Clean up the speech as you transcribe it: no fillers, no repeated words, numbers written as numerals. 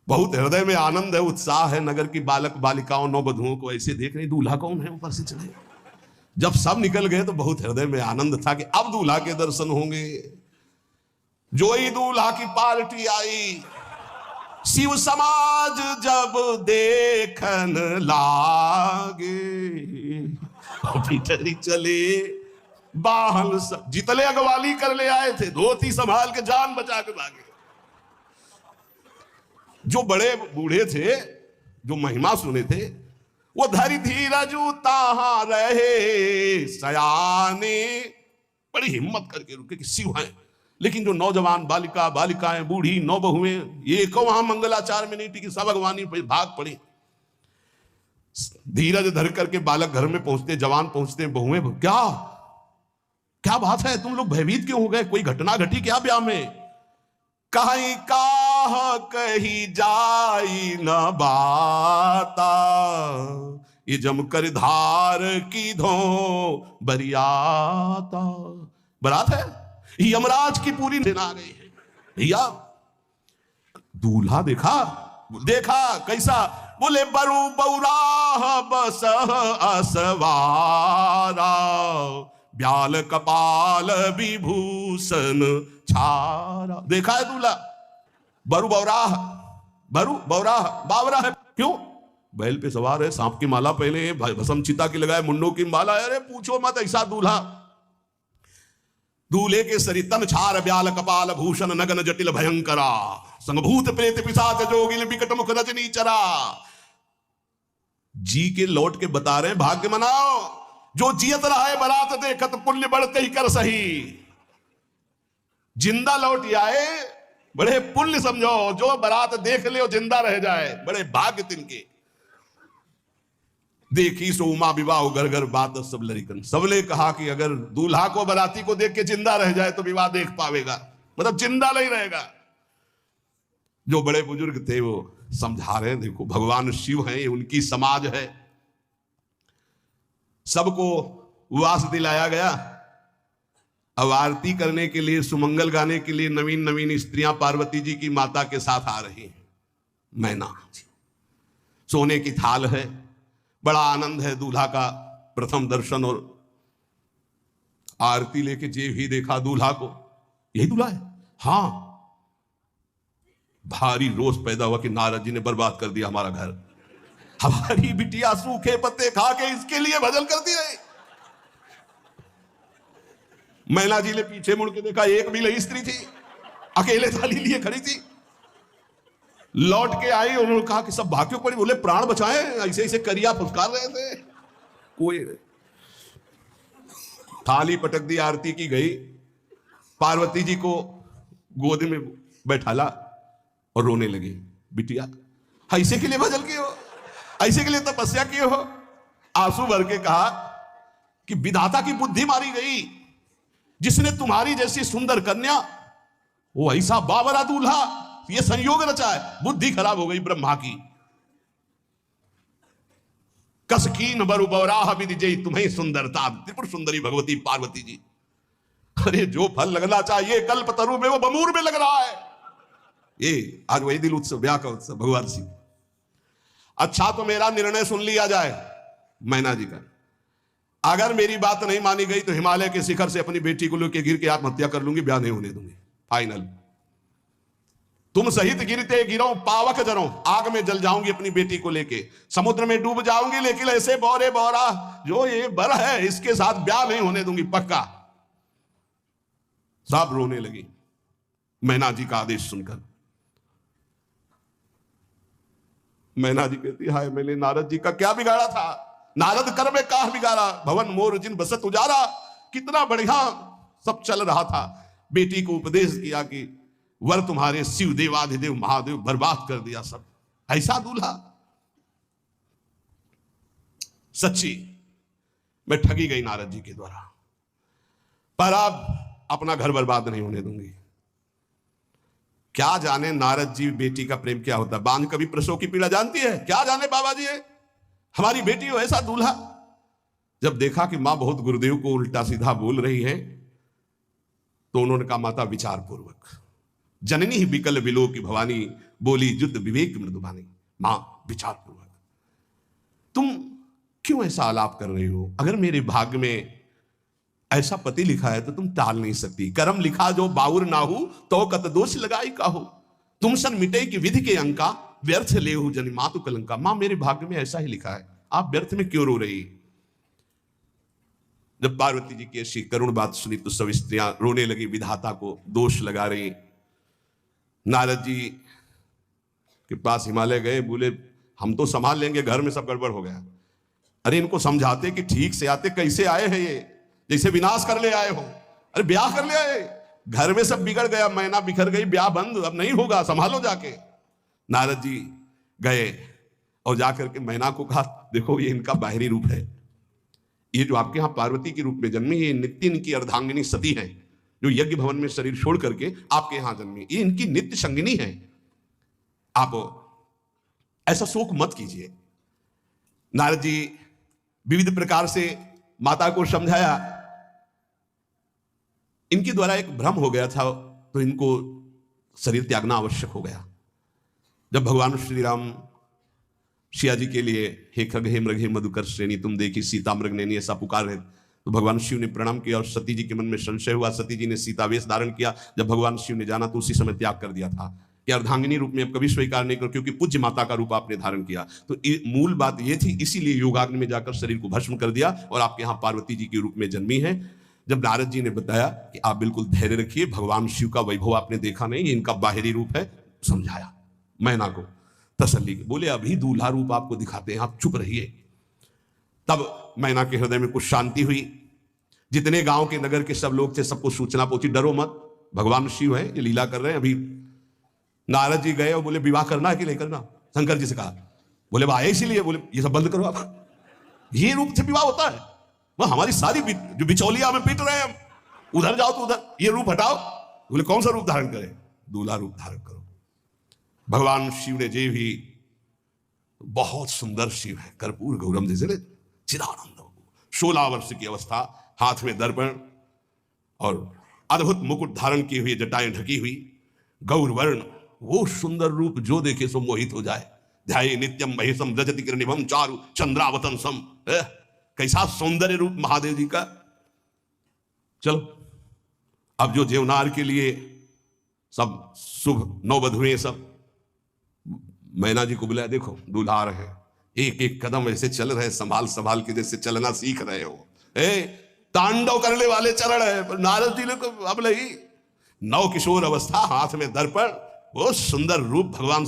बहुत हृदय में आनंद है, उत्साह है। नगर की बालक बालिकाओं नौबधुओं को ऐसे देख रही, दूल्हा कौन है ऊपर से चले। जब सब निकल गए तो बहुत हृदय में आनंद था कि अब दूल्हा के दर्शन होंगे। जो ही दूल्हा की पार्टी आई, शिव समाज जब देखन लागे, भीतरी चले बाहन सब। जितने अगवाली कर ले आए थे, धोती संभाल के जान बचा के भागे। जो बड़े बूढ़े थे, जो महिमा सुने थे, वो धरी धीरजू ताहा रहे सयाने, बड़ी हिम्मत करके रुके कि शिव हैं। लेकिन जो नौजवान बालिका बालिकाएं, बूढ़ी नौबहुएं, ये को वहां मंगलाचार में नहीं टिकी, सब अगवानी पे भाग पड़ी। धीरज धर करके बालक घर में पहुंचते, जवान पहुंचते, बहुएं, क्या क्या बात है, तुम लोग भयभीत क्यों हो गए? कोई घटना घटी क्या ब्याह में? कहीं काह कही जाई न बाता, ये जमकर धार की धो बरियाता। बरात है, यमराज की पूरी सेना आ गई है। भैया दूल्हा देखा कैसा? बोले बरु बौराह बस असवारा, ब्याल कपाल विभूषण छारा। देखा है दूल्हा? बरु बौराह बावरा है। क्यों? बैल पे सवार है, सांप की माला पहने, भस्म चिता की लगाए, मुंडों की माला। अरे पूछो मत, ऐसा दूल्हा। दूल्हे के सरितन छार, ब्याल कपाल भूषण, नगन जटिल भयंकरा, संगभूत प्रेत पिशाच जोगिल विकट मुख रजनी चरा। जी के लौट के बता रहे हैं, भाग्य मनाओ, जो जियत रहा है बरात देखत, पुण्य बढ़ते ही कर सही। जिंदा लौट आए, बड़े पुण्य समझो। जो बरात देख ले और जिंदा रह जाए, बड़े भाग्य तिनके। देखी सो उमा विवाह घर घर बात सब लड़कन। सबने कहा कि अगर दूल्हा को बराती को देख के जिंदा रह जाए तो विवाह देख पावेगा, मतलब जिंदा नहीं रहेगा। जो बड़े बुजुर्ग थे वो समझा रहे हैं, देखो भगवान शिव हैं, ये उनकी समाज है। सबको वास दिलाया गया। अब आरती करने के लिए, सुमंगल गाने के लिए नवीन नवीन स्त्रियां पार्वती जी की माता के साथ आ रही हैं। मैना सोने की थाल है, बड़ा आनंद है दूल्हा का प्रथम दर्शन। और आरती लेके जे भी देखा दूल्हा को, यही दूल्हा है। हाँ, भारी रोष पैदा हुआ कि नारद जी ने बर्बाद कर दिया हमारा घर। हमारी बिटिया सूखे पत्ते खा के इसके लिए भजन करती रही। मैना जी ने पीछे मुड़ के देखा, एक भी नहीं स्त्री थी, अकेले थाली लिए खड़ी थी। लौट के आई, उन्होंने कहा कि सब भाग्यों पड़ी। बोले प्राण बचाए, ऐसे ऐसे करिया फुसकार रहे थे। कोई थाली पटक दी, आरती की गई। पार्वती जी को गोद में बैठाला और रोने लगी। बिटिया ऐसे के लिए भजन किए हो, ऐसे के लिए तपस्या किए हो? आंसू भर के कहा कि विधाता की बुद्धि मारी गई। जिसने तुम्हारी जैसी सुंदर कन्या, वो ऐसा बावरा दूल्हा, ये संयोग रचा है। बुद्धि खराब हो गई ब्रह्मा की। कसकीन बरु बौराह विधि जय तुम्हें सुंदरता, त्रिपुर सुंदरी भगवती पार्वती जी। अरे जो फल लगना चाहिए कल्पतरु में, वो बमूर में लग रहा है। ये आज वही दिल उत्सव, ब्याह का उत्सव भगवान शिव। अच्छा तो मेरा निर्णय सुन लिया जाए मैना जी का। अगर मेरी बात नहीं मानी गई तो हिमालय के शिखर से अपनी बेटी को लेकर गिर के आत्महत्या कर लूंगी, ब्याह नहीं होने दूंगी। फाइनल। तुम सहित गिरते गिरो पावक जरो, आग में जल जाऊंगी अपनी बेटी को लेके, समुद्र में डूब जाऊंगी, लेकिन ऐसे बोरे बोरा जो ये बर है इसके साथ ब्याह नहीं होने दूंगी, पक्का। सब रोने लगी मैना जी का आदेश सुनकर। मैना जी कहती, हाय मैंने नारद जी का क्या बिगाड़ा था? नारद कर में काह बिगाड़ा, भवन मोर जिन बसत उजारा। कितना बढ़िया सब चल रहा था। बेटी को उपदेश किया कि वर तुम्हारे शिव देवाधिदेव महादेव, बर्बाद कर दिया सब। ऐसा दूल्हा? सच्ची मैं ठगी गई नारद जी के द्वारा, पर अब अपना घर बर्बाद नहीं होने दूंगी। क्या जाने नारद जी बेटी का प्रेम क्या होता है। बांझ कभी प्रसव की पीड़ा जानती है? क्या जाने बाबा जी है हमारी बेटी हो ऐसा दूल्हा। जब देखा कि मां बहुत गुरुदेव को उल्टा सीधा बोल रही है, तो उन्होंने कहा माता विचार पूर्वक, जननी ही विकल विलो की भवानी, बोली युद्ध विवेक मृदुबानी। मां विचार पूर्वक, तुम क्यों ऐसा आलाप कर रही हो? अगर मेरे भाग्य में ऐसा पति लिखा है तो तुम टाल नहीं सकती। कर्म लिखा जो बाउर नाहू तो कत दोष लगाई काहू। तुम सन मिटे की विधि के अंका व्यर्थ ले हूं जनी मातु कलंका। मां मेरे भाग्य में ऐसा ही लिखा है, आप व्यर्थ में क्यों रो रही? जब पार्वती जी की ऐसी करुण बात सुनी तो सब स्त्रियां रोने लगी, विधाता को दोष लगा रही। नारद जी के पास हिमालय गए, बोले हम तो संभाल लेंगे, घर में सब गड़बड़ हो गया। अरे इनको समझाते कि ठीक से आते, कैसे आए हैं ये, जैसे विनाश कर ले आए हो। अरे ब्याह कर ले आए, घर में सब बिगड़ गया, मैना बिखर गई, ब्याह बंद, अब नहीं होगा, संभालो जाके। नारद जी गए और जाकर के मैना को कहा, देखो ये इनका बाहरी रूप है, ये जो आपके यहाँ पार्वती के रूप में जन्मी, ये नित्य इनकी अर्धांगिनी सती है, जो यज्ञ भवन में शरीर छोड़ करके आपके यहां जन्मी, ये इनकी नित्य संगिनी है। आप ऐसा शोक मत कीजिए। नारद जी विविध प्रकार से माता को समझाया। इनके द्वारा एक भ्रम हो गया था, तो इनको शरीर त्यागना आवश्यक हो गया। जब भगवान श्री राम सिया जी के लिए हे खग हे मृग हे मधुकर श्रेणी तुम देखी सीता मृग नैनी ऐसा पुकार रहे, तो भगवान शिव ने प्रणाम किया और सती जी के मन में संशय हुआ। सती जी ने सीतावेश धारण किया। जब भगवान शिव ने जाना तो उसी समय त्याग कर दिया था कि अर्धांगिनी रूप में अब कभी स्वीकार नहीं करो, क्योंकि पूज्य माता का रूप आपने धारण किया। तो मूल बात यह थी, इसीलिए योगाग्नि में जाकर शरीर को भस्म कर दिया और आपके यहाँ पार्वती जी के रूप में जन्मी है। जब नारद जी ने बताया कि आप बिल्कुल धैर्य रखिए, भगवान शिव का वैभव आपने देखा नहीं, इनका बाहरी रूप है, समझाया मैना को तसल्ली। बोले अभी दूल्हा रूप आपको दिखाते हैं, आप चुप रहिए। तब मैना के हृदय में कुछ शांति हुई। जितने गांव के नगर के सब लोग थे सबको सूचना पहुंची, डरो मत, भगवान शिव है, ये लीला कर रहे हैं। अभी नारद जी गए और बोले विवाह करना है कि नहीं करना? शंकर जी से कहा, बोले वाह इसीलिए, बोले ये सब बंद करो आप, ये रूप से विवाह होता है? वह हमारी सारी जो बिचौलिया में पीट रहे हैं हम, उधर जाओ तो उधर, ये रूप हटाओ। बोले कौन सा रूप धारण करें? दूल्हा रूप धारण करो। भगवान शिव ने जे भी, बहुत सुंदर शिव है, कर्पूर गौरम जैसे चिदानंद, 16 वर्ष की अवस्था, हाथ में दर्पण और अद्भुत मुकुट धारण किए हुए, जटाएं ढकी हुई, गौर वर्ण, वो सुंदर रूप जो देखे सो मोहित हो जाए। ध्याये नित्यम महेशम रजति किरणिभम चारु चंद्रावतन सम। कैसा सौंदर्य रूप महादेव जी का। चलो अब जो जेवनार के लिए सब शुभ नववधुएं सब मैना जी को बुलाया, देखो दूल्हा आ रहे हैं, एक एक कदम ऐसे चल रहे, संभाल संभाल के जैसे चलना सीख रहे हो। तांडव करने वाले चरण है, पर नारद जी ने तो अब नहीं, नव किशोर अवस्था, हाथ में दर्पण, वो सुंदर रूप भगवान